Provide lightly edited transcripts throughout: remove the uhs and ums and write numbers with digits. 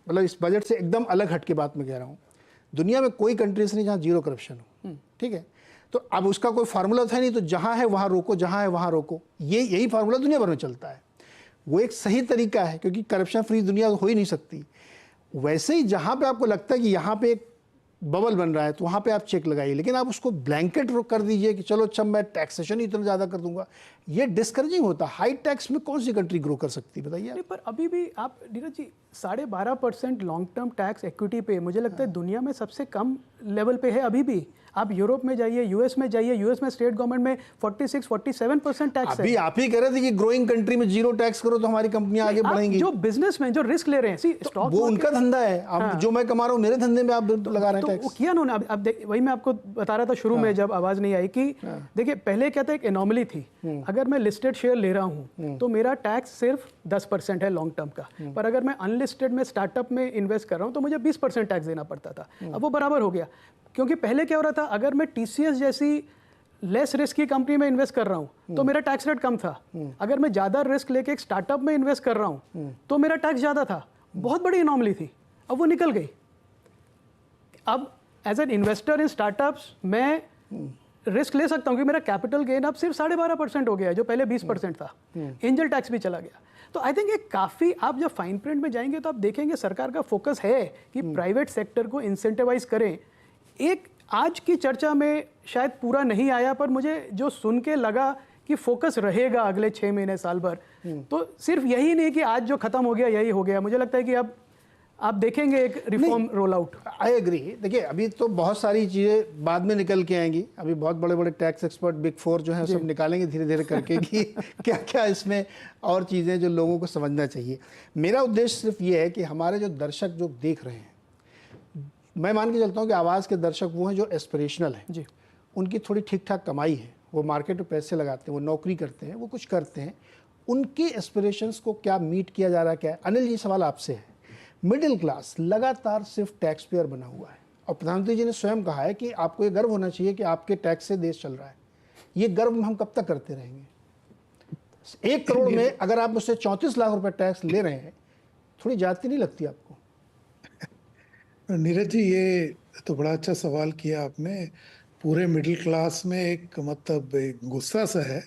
मतलब इस बजट से एकदम अलग हट के बात मैं कह रहा हूँ। दुनिया में कोई कंट्रीज नहीं जहाँ जीरो करप्शन हो, ठीक है। तो अब उसका कोई फार्मूला था नहीं, तो जहाँ है वहाँ रोको, जहाँ है वहाँ रोको, यही फार्मूला दुनिया भर में चलता है। वो एक सही तरीका है, क्योंकि करप्शन फ्री दुनिया हो ही नहीं सकती। वैसे ही जहाँ पे आपको लगता है कि यहाँ पे एक बबल बन रहा है, तो वहाँ पे आप चेक लगाइए, लेकिन आप उसको ब्लैंकेट कर दीजिए कि चलो अच्छा मैं टैक्सेशन ही इतना ज़्यादा कर दूंगा, ये डिस्करेजिंग होता है। हाई टैक्स में कौन सी कंट्री ग्रो कर सकती है बताइए? नहीं, पर अभी भी आप Neeraj ji 12.5% long term tax equity पे मुझे लगता है दुनिया में सबसे कम लेवल पे है अभी भी। आप यूरोप में जाइए, यूएस में जाइए, यूएस में स्टेट गवर्नमेंट में 46-47% टैक्स अभी है। आप ही कह रहे थे कि ग्रोइंग कंट्री में जीरो टैक्स करो तो हमारी कंपनियां आगे बढ़ेंगी। जो बिजनेसमैन जो रिस्क ले रहे हैं, तो वो उनका धंधा है। अब जो मैं कमा रहा हूँ मेरे धंधे में आप लगा रहे हैं टैक्स। वो किया उन्होंने। अब वही मैं आपको बता रहा था शुरू में जब आवाज नहीं आई कि देखिए पहले क्या था, एक एनॉमली थी। अगर मैं लिस्टेड शेयर ले रहा हूँ तो मेरा टैक्स सिर्फ 10% है लॉन्ग टर्म का, पर अगर मैं अनलिस्टेड में स्टार्टअप में इन्वेस्ट कर रहा हूँ तो मुझे 20% टैक्स देना पड़ता था। अब वो बराबर हो गया, क्योंकि पहले क्या हो रहा था, अगर मैं टीसीएस जैसी लेस रिस्क की कंपनी में इन्वेस्ट कर रहा हूँ तो मेरा टैक्स रेट कम था। अगर मैं ज़्यादा रिस्क लेके एक स्टार्टअप में इन्वेस्ट कर रहा हूँ तो मेरा टैक्स ज़्यादा था। बहुत बड़ी एनॉमली थी, अब वो निकल गई। अब as an investor in startups मैं रिस्क ले सकता हूँ कि मेरा कैपिटल गेन अब सिर्फ 12.5% हो गया है, जो पहले 20% था। एंजल टैक्स भी चला गया। तो आई थिंक ये काफ़ी, आप जब फाइन प्रिंट में जाएंगे तो आप देखेंगे सरकार का फोकस है कि प्राइवेट सेक्टर को इंसेंटिवाइज करें। एक आज की चर्चा में शायद पूरा नहीं आया, पर मुझे जो सुन के लगा कि फोकस रहेगा अगले 6 महीने साल भर, तो सिर्फ यही नहीं कि आज जो खत्म हो गया यही हो गया। मुझे लगता है कि अब आप देखेंगे एक reform roll out. I agree. देखिए अभी तो बहुत सारी चीज़ें बाद में निकल के आएंगी। अभी बहुत बड़े बड़े टैक्स एक्सपर्ट बिग फोर जो है सब निकालेंगे धीरे धीरे करके कि क्या क्या इसमें और चीज़ें जो लोगों को समझना चाहिए। मेरा उद्देश्य सिर्फ ये है कि हमारे जो दर्शक जो देख रहे हैं, मैं मान के चलता हूँ कि आवाज़ के दर्शक वो हैं जो एस्पिरेशनल हैं जी। उनकी थोड़ी ठीक ठाक कमाई है, वो मार्केट में पैसे लगाते हैं, वो नौकरी करते हैं, वो कुछ करते हैं। उनके एस्पिरेशंस को क्या मीट किया जा रहा है? क्या है? अनिल जी सवाल आपसे है। मिडिल क्लास लगातार सिर्फ टैक्स पेयर बना हुआ है, और प्रधानमंत्री जी ने स्वयं कहा है कि आपको ये गर्व होना चाहिए कि आपके टैक्स से देश चल रहा है। ये गर्व हम कब तक करते रहेंगे? 1 करोड़ में अगर आप मुझसे 34 लाख रुपए टैक्स ले रहे हैं, थोड़ी ज्यादती नहीं लगती आपको? नीरज जी, ये तो बड़ा अच्छा सवाल किया आपने। पूरे मिडिल क्लास में एक मतलब एक गुस्सा सा है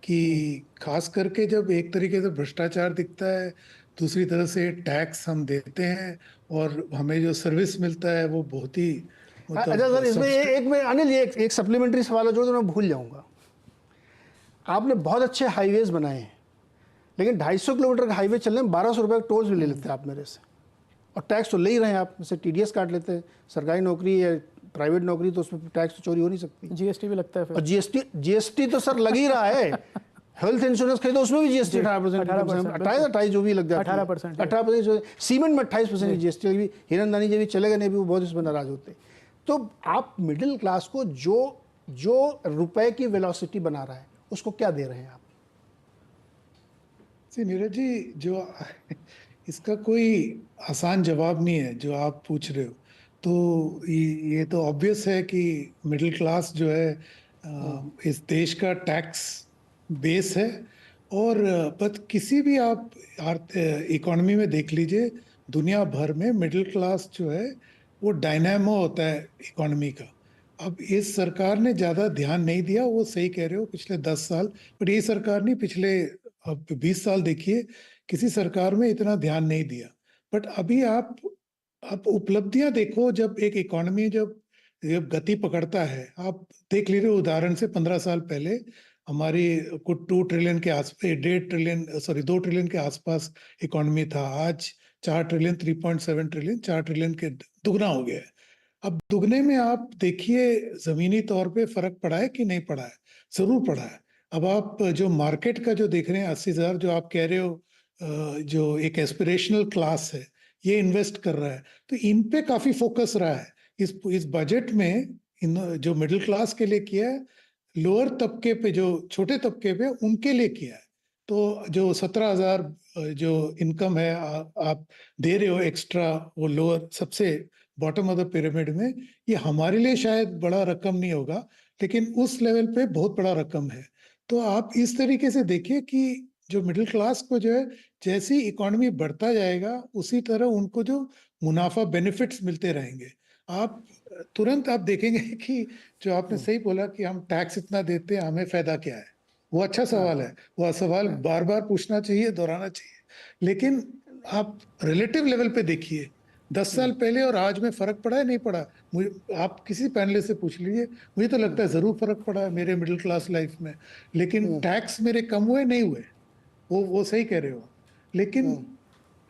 कि खास करके जब एक तरीके से भ्रष्टाचार दिखता है, दूसरी तरह से टैक्स हम देते हैं और हमें जो सर्विस मिलता है वो बहुत ही अच्छा सर, इसमें एक में अनिल ये एक सप्लीमेंट्री सवाल जो मैं भूल जाऊंगा। आपने बहुत अच्छे हाईवेज बनाए हैं, लेकिन 250 किलोमीटर का हाईवे चलने में 1200 रुपये का टोल भी ले लेते हैं आप मेरे से, और टैक्स तो ले ही रहे हैं आप। जैसे टीडीएस काट लेते हैं। सरकारी नौकरी या प्राइवेट नौकरी तो उसमें टैक्स तो चोरी हो नहीं सकती। जीएसटी भी लगता है फिर। और जीएसटी तो सर लग ही रहा है। हेल्थ इंश्योरेंस खरीदो उसमें भी जीएसटी 18%, 28 जो भी लग जाता है 18%। सीमेंट में 28% की जीएसटी लगी। हिरनदानी जी भी चले गए, नहीं भी वो बहुत इसमें नाराज होते। तो आप मिडिल क्लास को जो रुपए की वेलोसिटी बना रहा है उसको क्या दे रहे हैं आप? नीरज जी, जो इसका कोई आसान जवाब नहीं है जो आप पूछ रहे हो। तो ये तो ऑब्वियस है कि मिडिल क्लास जो है इस देश का टैक्स बेस है। और बस किसी भी आप इकोनॉमी में देख लीजिए, दुनिया भर में मिडिल क्लास जो है वो डायनामो होता है इकोनॉमी का। अब इस सरकार ने ज़्यादा ध्यान नहीं दिया, वो सही कह रहे हो, पिछले 10 साल। पर ये सरकार नहीं, पिछले अब 20 साल देखिए, किसी सरकार में इतना ध्यान नहीं दिया। बट अभी आप उपलब्धियां देखो, जब एक इकोनॉमी जब गति पकड़ता है, आप देख लीजिए उदाहरण से 15 साल पहले हमारी कुछ 2 ट्रिलियन के आसपास, 1.5 ट्रिलियन, सॉरी 2 ट्रिलियन के आसपास इकोनॉमी था। आज 4 ट्रिलियन, 3.7 ट्रिलियन, 4 ट्रिलियन के दुगना हो गया है। अब दुगने में आप देखिए जमीनी तौर पे फर्क पड़ा है कि नहीं पड़ा है? जरूर पड़ा है। अब आप जो मार्केट का जो देख रहे हैं 80,000 जो आप कह रहे हो, जो एक एस्पिरेशनल क्लास है ये इन्वेस्ट कर रहा है, तो इन पे काफी फोकस रहा है इस बजट में। इन जो मिडिल क्लास के लिए किया है, लोअर तबके पे, जो छोटे तबके पे उनके लिए किया है। तो जो 17,000 जो इनकम है आप दे रहे हो एक्स्ट्रा, वो लोअर सबसे बॉटम ऑफ द पिरामिड में, ये हमारे लिए शायद बड़ा रकम नहीं होगा, लेकिन उस लेवल पे बहुत बड़ा रकम है। तो आप इस तरीके से देखिए कि जो मिडिल क्लास को जो है जैसी इकोनॉमी बढ़ता जाएगा उसी तरह उनको जो मुनाफा बेनिफिट्स मिलते रहेंगे। आप तुरंत आप देखेंगे कि जो आपने सही बोला कि हम टैक्स इतना देते हैं, हमें फायदा क्या है, वो अच्छा सवाल है, वो सवाल बार बार पूछना चाहिए, दोहराना चाहिए। लेकिन आप रिलेटिव लेवल पे देखिए, 10 साल पहले और आज में फर्क पड़ा है नहीं पड़ा? मुझे आप किसी पैनलिस्ट से पूछ लीजिए, मुझे तो लगता है जरूर फर्क पड़ा है मेरे मिडिल क्लास लाइफ में। लेकिन टैक्स मेरे कम हुए नहीं हुए, वो सही कह रहे हो। लेकिन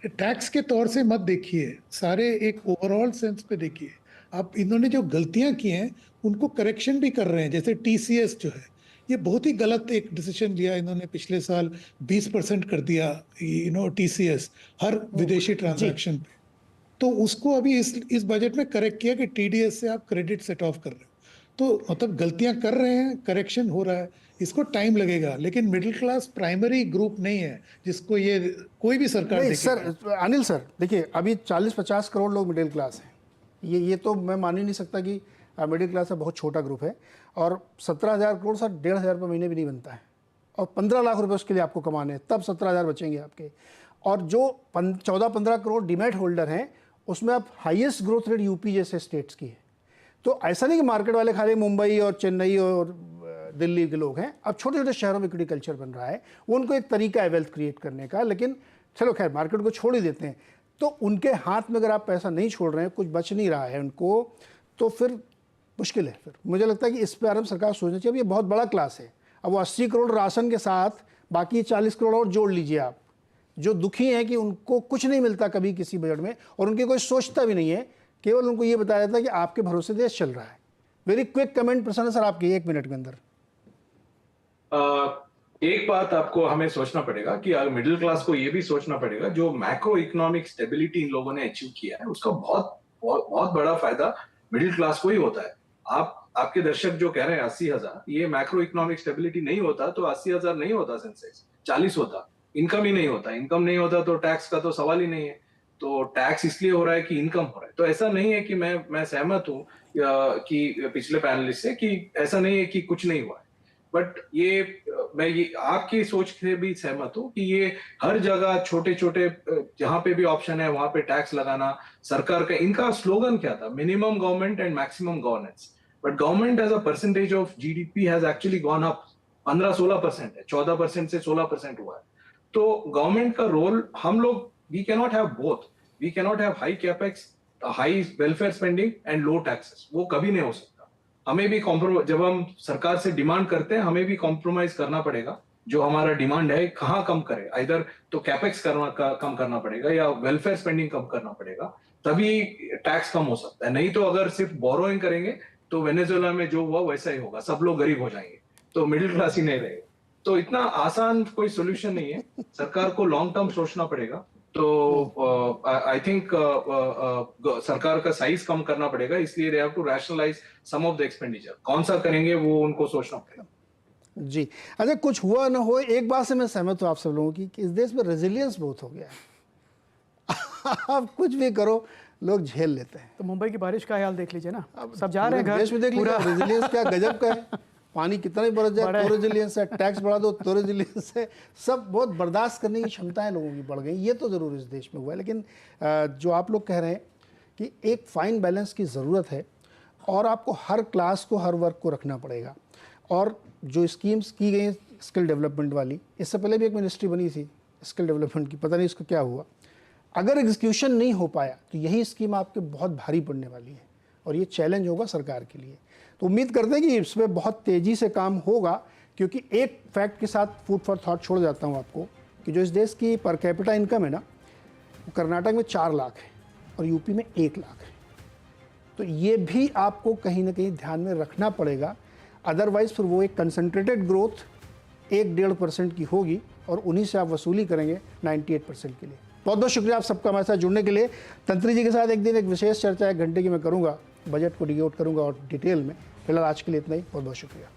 टैक्स के तौर से मत देखिए, सारे एक ओवरऑल सेंस पे देखिए। आप इन्होंने जो गलतियां की हैं उनको करेक्शन भी कर रहे हैं। जैसे टीसीएस जो है, ये बहुत ही गलत एक डिसीजन लिया इन्होंने, पिछले साल 20% कर दिया टीसीएस हर विदेशी ट्रांजैक्शन पे। तो उसको अभी इस बजट में करेक्ट किया कि टीडीएस से आप क्रेडिट सेट ऑफ कर रहे हो। तो मतलब गलतियां कर रहे हैं, करेक्शन हो रहा है, इसको टाइम लगेगा। लेकिन मिडिल क्लास प्राइमरी ग्रुप नहीं है जिसको ये कोई भी सरकार नहीं सर, अनिल सर देखिए, अभी 40-50 करोड़ लोग मिडिल क्लास हैं। ये तो मैं मान ही नहीं सकता कि मिडिल क्लास का बहुत छोटा ग्रुप है। और 17,000 करोड़ सर 1,500 रुपये महीने भी नहीं बनता है, और 15 लाख रुपए उसके लिए आपको कमाने हैं, तब 17,000 बचेंगे आपके। और जो 14-15 करोड़ डीमैट होल्डर हैं, उसमें आप हाईएस्ट ग्रोथ रेट यूपी जैसे स्टेट्स की है। तो ऐसा नहीं कि मार्केट वाले खाली मुंबई और चेन्नई और दिल्ली के लोग हैं। अब छोटे छोटे शहरों में इक्विटी कल्चर बन रहा है, वो उनको एक तरीका है वेल्थ क्रिएट करने का। लेकिन चलो खैर, मार्केट को छोड़ ही देते हैं। तो उनके हाथ में अगर आप पैसा नहीं छोड़ रहे हैं, कुछ बच नहीं रहा है उनको, तो फिर मुश्किल है। फिर मुझे लगता है कि इस पर आराम सरकार सोचना चाहिए। अब ये बहुत बड़ा क्लास है, अब वो 80 करोड़ राशन के साथ बाकी 40 करोड़ और जोड़ लीजिए आप, जो दुखी हैं कि उनको कुछ नहीं मिलता कभी किसी बजट में, और उनकी कोई सोचता भी नहीं है, केवल उनको ये बताया जाता है कि आपके भरोसे देश चल रहा है। वेरी क्विक कमेंट प्रसन्न सर आपके 1 मिनट के अंदर। एक बात आपको हमें सोचना पड़ेगा कि मिडिल क्लास को ये भी सोचना पड़ेगा, जो मैक्रो इकोनॉमिक स्टेबिलिटी इन लोगों ने अचीव किया है उसका बहुत बहुत बहुत बड़ा फायदा मिडिल क्लास को ही होता है। आपके दर्शक जो कह रहे हैं 80,000, ये मैक्रो इकोनॉमिक स्टेबिलिटी नहीं होता तो 80,000 नहीं होता, सेंसेक्स 40 होता। इनकम ही नहीं होता, इनकम नहीं होता तो टैक्स का तो सवाल ही नहीं है। तो टैक्स इसलिए हो रहा है कि इनकम हो रहा है। तो ऐसा नहीं है कि मैं सहमत हूं कि पिछले पैनलिस्ट से, कि ऐसा नहीं है कि कुछ नहीं हुआ है। बट मैं ये आपकी सोच से भी सहमत हूं कि ये हर जगह छोटे छोटे जहां पे भी ऑप्शन है वहां पे टैक्स लगाना सरकार का, इनका स्लोगन क्या था, minimum government and maximum governance. But government as a percentage of GDP has actually gone up, 15-16% है, 14% से 16% हुआ है। तो गवर्नमेंट का रोल, हम लोग we cannot have both, we cannot have high capex, high welfare spending and low taxes, वो कभी नहीं हो सकता। हमें भी कॉम्प्रोमाइज, जब हम सरकार से डिमांड करते हैं हमें भी कॉम्प्रोमाइज करना पड़ेगा। जो हमारा डिमांड है कहाँ कम करे, इधर तो कैपेक्स कम करना पड़ेगा या वेलफेयर स्पेंडिंग कम करना पड़ेगा, तभी टैक्स कम हो सकता है। नहीं तो अगर सिर्फ बोरोइंग करेंगे तो वेनेजुएला में जो हुआ वैसा ही होगा, सब लोग गरीब हो जाएंगे, तो मिडिल क्लास ही नहीं रहेगा। तो इतना आसान कोई सोल्यूशन नहीं है, सरकार को लॉन्ग टर्म सोचना पड़ेगा। तो आई थिंक सरकार का साइज कम करना पड़ेगा, इसलिए they have to rationalise some of the expenditure. कौन सा करेंगे वो उनको सोचना पड़ेगा। जी अच्छा, कुछ हुआ ना हो, एक बात से मैं सहमत हूँ आप सब लोगों की कि इस देश में रेजिलियंस बहुत हो गया है। आप कुछ भी करो लोग झेल लेते हैं। तो मुंबई की बारिश का हाल देख लीजिए ना, सब जा रहे हैं घर। देश में देख लीजिए रेजिलियंस क्या गजब का है। पानी कितना भी बरस जाए तो रेजिलियंस है, टैक्स बढ़ा दो तो रेजिलियंस है। सब बहुत बर्दाश्त करने की क्षमताएं लोगों की बढ़ गई, ये तो ज़रूर इस देश में हुआ है। लेकिन जो आप लोग कह रहे हैं कि एक फाइन बैलेंस की ज़रूरत है, और आपको हर क्लास को, हर वर्ग को रखना पड़ेगा। और जो स्कीम्स की गई स्किल डेवलपमेंट वाली, इससे पहले भी एक मिनिस्ट्री बनी थी स्किल डेवलपमेंट की, पता नहीं इसका क्या हुआ। अगर एग्जीक्यूशन नहीं हो पाया तो यही स्कीम आपके बहुत भारी पड़ने वाली है, और ये चैलेंज होगा सरकार के लिए। तो उम्मीद करते हैं कि इसमें बहुत तेज़ी से काम होगा, क्योंकि एक फैक्ट के साथ फूड फॉर थॉट छोड़ जाता हूँ आपको, कि जो इस देश की पर कैपिटा इनकम है ना, वो कर्नाटक में 4 लाख है और यूपी में 1 लाख है। तो ये भी आपको कहीं ना कहीं ध्यान में रखना पड़ेगा, अदरवाइज़ फिर वो एक कंसनट्रेटेड ग्रोथ 1-1.5% की होगी, और उन्हीं से आप वसूली करेंगे 98% के लिए। बहुत बहुत शुक्रिया आप सबका हमारे साथ जुड़ने के लिए। तंत्री जी के साथ एक दिन एक विशेष चर्चा 1 घंटे की मैं करूँगा, बजट को डिगोट करूँगा और डिटेल में। फिलहाल आज के लिए इतना ही, बहुत बहुत शुक्रिया।